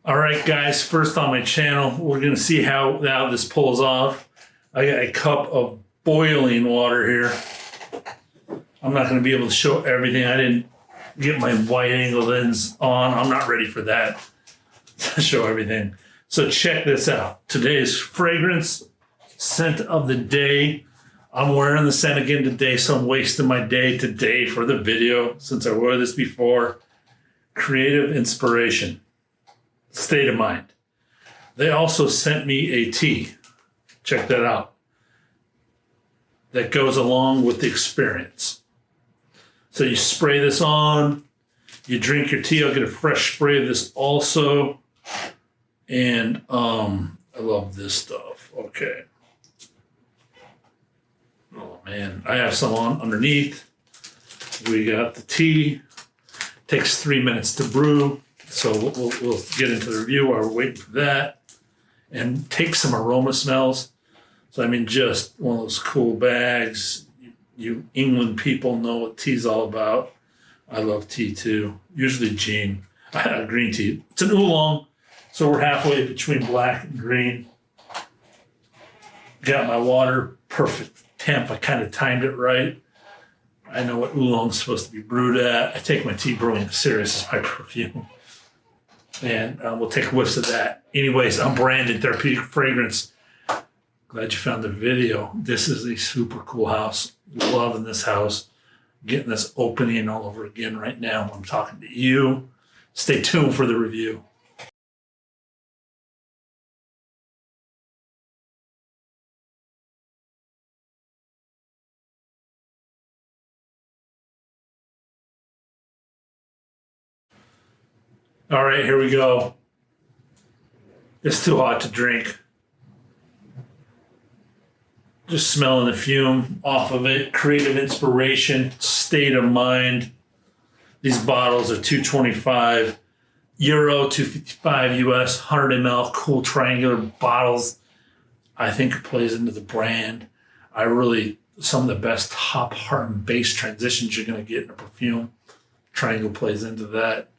All right, guys, first on my channel, we're going to see how this pulls off. I got a cup of boiling water here. I'm not going to be able to show everything. I didn't get my wide angle lens on. I'm not ready for that to show everything. So check this out. Today's fragrance, scent of the day. I'm wearing the scent again today, so I'm wasting my day today for the video since I wore this before. Creative inspiration. State of mind. They also sent me a tea. Check that out. That goes along with the experience. So you spray this on, you drink your tea. I'll get a fresh spray of this also. And I love this stuff. Okay. Oh man, I have some on underneath. We got the tea. Takes 3 minutes to brew. So we'll get into the review while we're waiting for that. And take some aroma smells. So I mean, just one of those cool bags. You England people know what tea's all about. I love tea too. Usually green tea. It's an oolong. So we're halfway between black and green. Got my water, perfect temp. I kind of timed it right. I know what oolong's supposed to be brewed at. I take my tea brewing serious as my perfume. And we'll take whiffs of that. Anyways, I'm Brandon, Therapeutic Fragrance. Glad you found the video. This is a super cool house. Loving this house. Getting this opening all over again right now. I'm talking to you. Stay tuned for the review. All right, here we go. It's too hot to drink. Just smelling the fume off of it. Creative inspiration, state of mind. These bottles are €2.25, €2.55 US, 100 ml, cool triangular bottles. I think it plays into the brand. Some of the best top, heart, and base transitions you're going to get in a perfume. Triangle plays into that.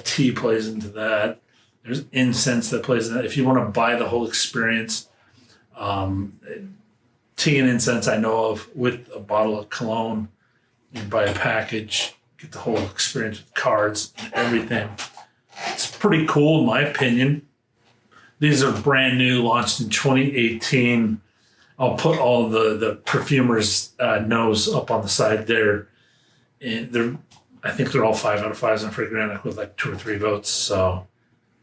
Tea plays into that. There's incense that plays in that. If you want to buy the whole experience, tea and incense I know of with a bottle of cologne. You buy a package, get the whole experience with cards and everything. It's pretty cool in my opinion. These are brand new, launched in 2018. I'll put all the perfumer's nose up on the side there. And I think they're all 5 out of 5s on Fragranic with like 2 or 3 votes. So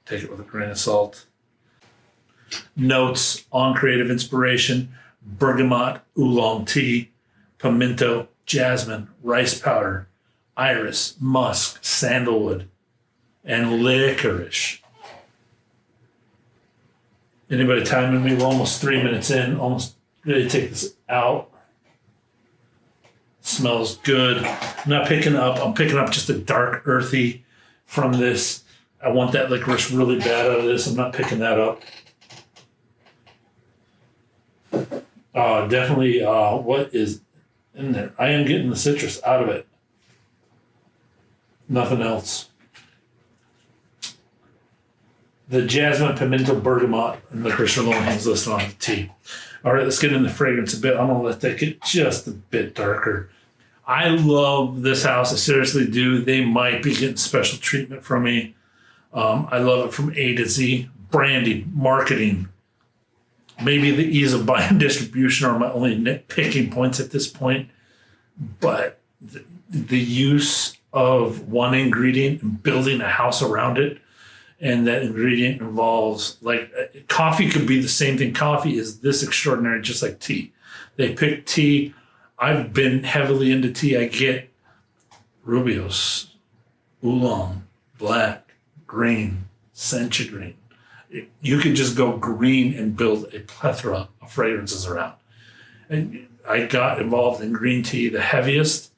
take it with a grain of salt. Notes on creative inspiration: bergamot, oolong tea, pimento, jasmine, rice powder, iris, musk, sandalwood, and licorice. Anybody timing me? We're almost 3 minutes in. Almost ready to take this out. Smells good. I'm picking up just a dark earthy from this. I want that licorice really bad out of this. I'm not picking that up. Definitely what is in there. I am getting the citrus out of it. Nothing else. The jasmine, pimento, bergamot, and licorice are the only things listed on the tea. All right, let's get into the fragrance a bit. I'm going to let that get just a bit darker. I love this house. I seriously do. They might be getting special treatment from me. I love it from A to Z. Branding, marketing, maybe the ease of buying distribution are my only nitpicking points at this point. But the use of one ingredient and building a house around it, and that ingredient involves, like, coffee could be the same thing. Coffee is this extraordinary, just like tea. They pick tea. I've been heavily into tea. I get Rubios, Oolong, black, green, sencha green. You can just go green and build a plethora of fragrances around. And I got involved in green tea the heaviest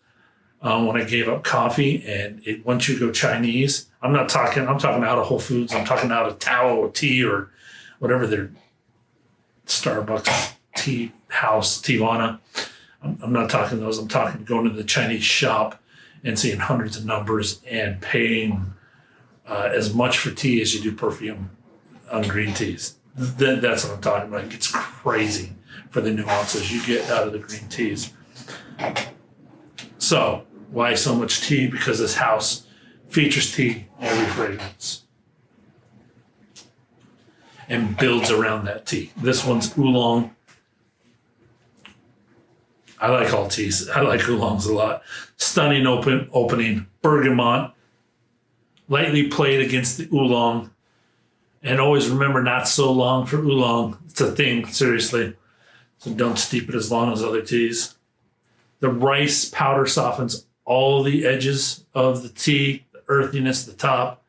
when I gave up coffee. And once you go Chinese, I'm talking out of Whole Foods. I'm talking out of Tao or tea or whatever their Starbucks tea house, Tivana. I'm not talking those. I'm talking going to the Chinese shop and seeing hundreds of numbers and paying as much for tea as you do perfume on green teas. That's what I'm talking about. It's crazy for the nuances you get out of the green teas. So why so much tea? Because this house features tea in every fragrance and builds around that tea. This one's oolong. I like all teas. I like oolongs a lot. Stunning opening. Bergamont. Lightly played against the oolong. And always remember, not so long for oolong. It's a thing, seriously. So don't steep it as long as other teas. The rice powder softens all the edges of the tea, the earthiness, the top.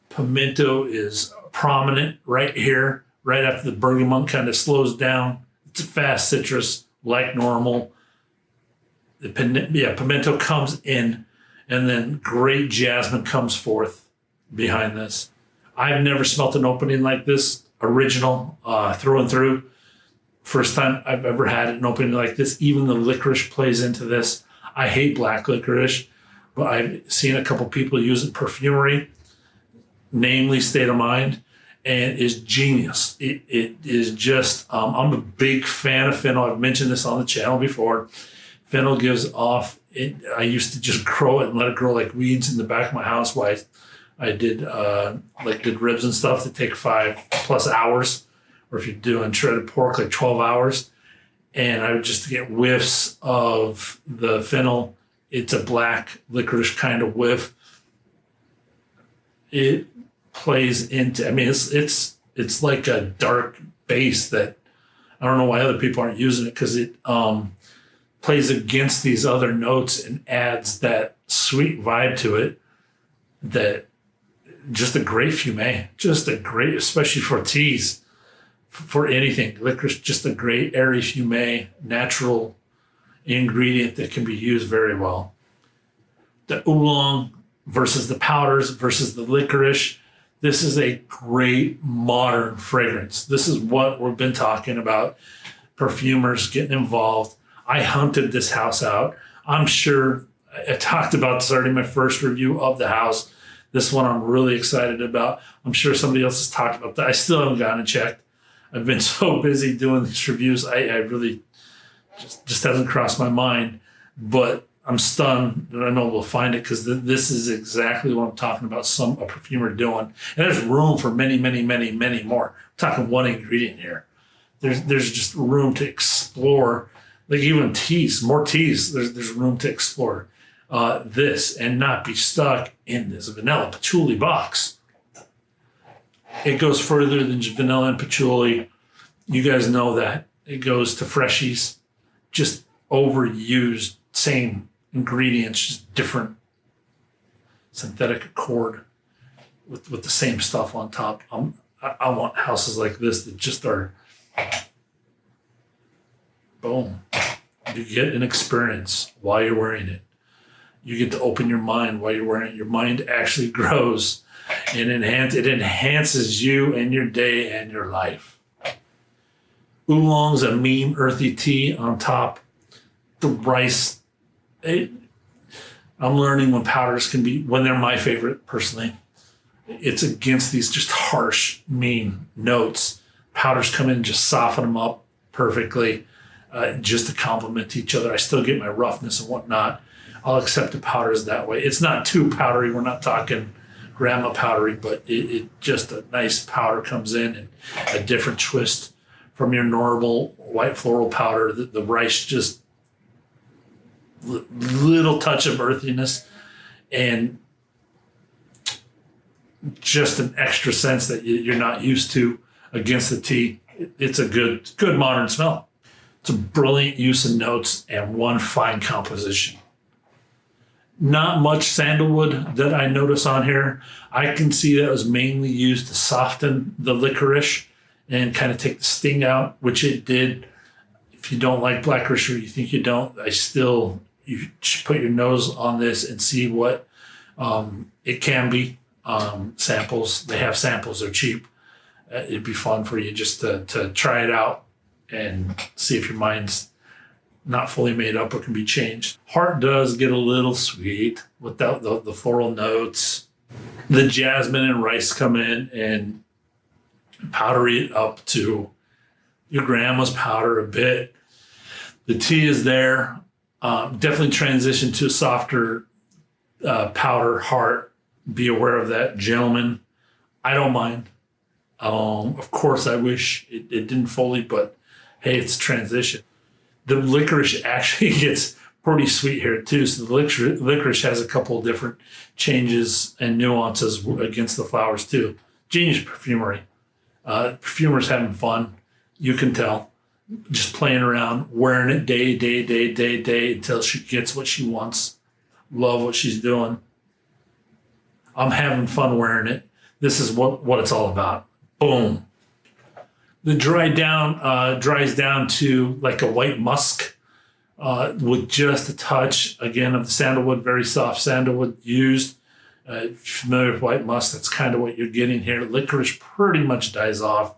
Pimento is prominent right here, right after the bergamot kind of slows down. It's a fast citrus, like normal. Pimento comes in, and then great jasmine comes forth behind this. I've never smelt an opening like this, original, through and through. First time I've ever had an opening like this. Even the licorice plays into this. I hate black licorice, but I've seen a couple people use it in perfumery, namely State of Mind, and is genius. It is just, I'm a big fan of fennel. I've mentioned this on the channel before. Fennel gives off, I used to just grow it and let it grow like weeds in the back of my house while I did ribs and stuff that take 5+ hours, or if you're doing shredded pork, like 12 hours. And I would just get whiffs of the fennel. It's a black licorice kind of whiff. It plays into, I mean, it's like a dark base that I don't know why other people aren't using it, because it plays against these other notes and adds that sweet vibe to it. That just a great fume, just a great, especially for teas, for anything. Licorice, just a great airy fume, natural ingredient that can be used very well. The oolong versus the powders versus the licorice. This is a great modern fragrance. This is what we've been talking about. Perfumers getting involved. I hunted this house out. I'm sure I talked about this already in my first review of the house. This one I'm really excited about. I'm sure somebody else has talked about that. I still haven't gone and checked. I've been so busy doing these reviews. I really just hasn't crossed my mind. But I'm stunned that I know we'll find it, because this is exactly what I'm talking about, a perfumer doing. And there's room for many, many, many, many more. I'm talking one ingredient here. There's just room to explore. Like even teas, more teas, there's room to explore this and not be stuck in this vanilla patchouli box. It goes further than vanilla and patchouli. You guys know that. It goes to freshies, just overused, same ingredients, just different synthetic accord with the same stuff on top. I want houses like this that just are, boom. You get an experience while you're wearing it. You get to open your mind while you're wearing it. Your mind actually grows and it enhances you and your day and your life. Oolong's a mean, earthy tea on top. The rice, I'm learning when powders can be, when they're my favorite personally, it's against these just harsh, mean notes. Powders come in and just soften them up perfectly. Just to complement each other. I still get my roughness and whatnot. I'll accept the powders that way. It's not too powdery. We're not talking grandma powdery, but it just a nice powder comes in and a different twist from your normal white floral powder. The rice, just little touch of earthiness and just an extra sense that you're not used to against the tea. It's a good modern smell. It's a brilliant use of notes and one fine composition. Not much sandalwood that I notice on here. I can see that was mainly used to soften the licorice and kind of take the sting out, which it did. If you don't like black licorice or you think you don't, you should put your nose on this and see what it can be. Samples, they have samples, they're cheap. It'd be fun for you just to try it out and see if your mind's not fully made up or can be changed. Heart does get a little sweet without the floral notes. The jasmine and rice come in and powder it up to your grandma's powder a bit. The tea is there. Definitely transition to a softer powder heart. Be aware of that, gentlemen. I don't mind. Of course, I wish it didn't fully, but hey, it's a transition. The licorice actually gets pretty sweet here too. So the licorice has a couple of different changes and nuances against the flowers too. Genius perfumery. Perfumers having fun. You can tell. Just playing around, wearing it day until she gets what she wants. Love what she's doing. I'm having fun wearing it. This is what it's all about. Boom. The dries down to like a white musk with just a touch, again, of the sandalwood, very soft sandalwood used. If you're familiar with white musk, that's kind of what you're getting here. Licorice pretty much dies off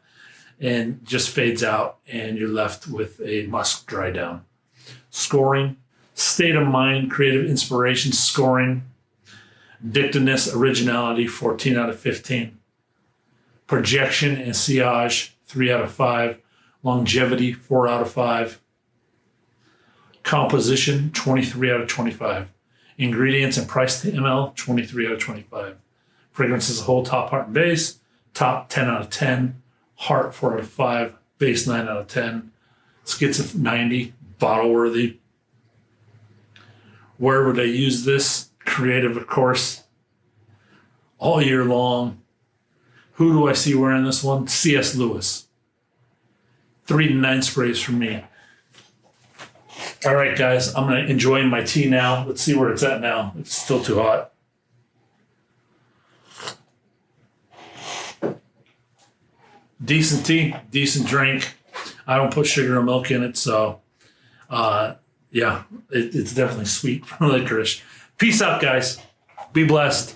and just fades out, and you're left with a musk dry down. Scoring, state of mind, creative inspiration, scoring, addictiveness, originality, 14 out of 15. Projection and sillage, 3 out of 5. Longevity, 4 out of 5. Composition, 23 out of 25. Ingredients and price to ml, 23 out of 25. Fragrance as a whole, top, heart, and base, top 10 out of 10. Heart, 4 out of 5. Base, 9 out of 10. Skits, 90. Bottle worthy. Where would I use this? Creative, of course. All year long. Who do I see wearing this one? C.S. Lewis. 3 to 9 sprays from me. All right, guys, I'm going to enjoy my tea now. Let's see where it's at now. It's still too hot. Decent tea, decent drink. I don't put sugar or milk in it, so yeah, it's definitely sweet from licorice. Peace out, guys. Be blessed.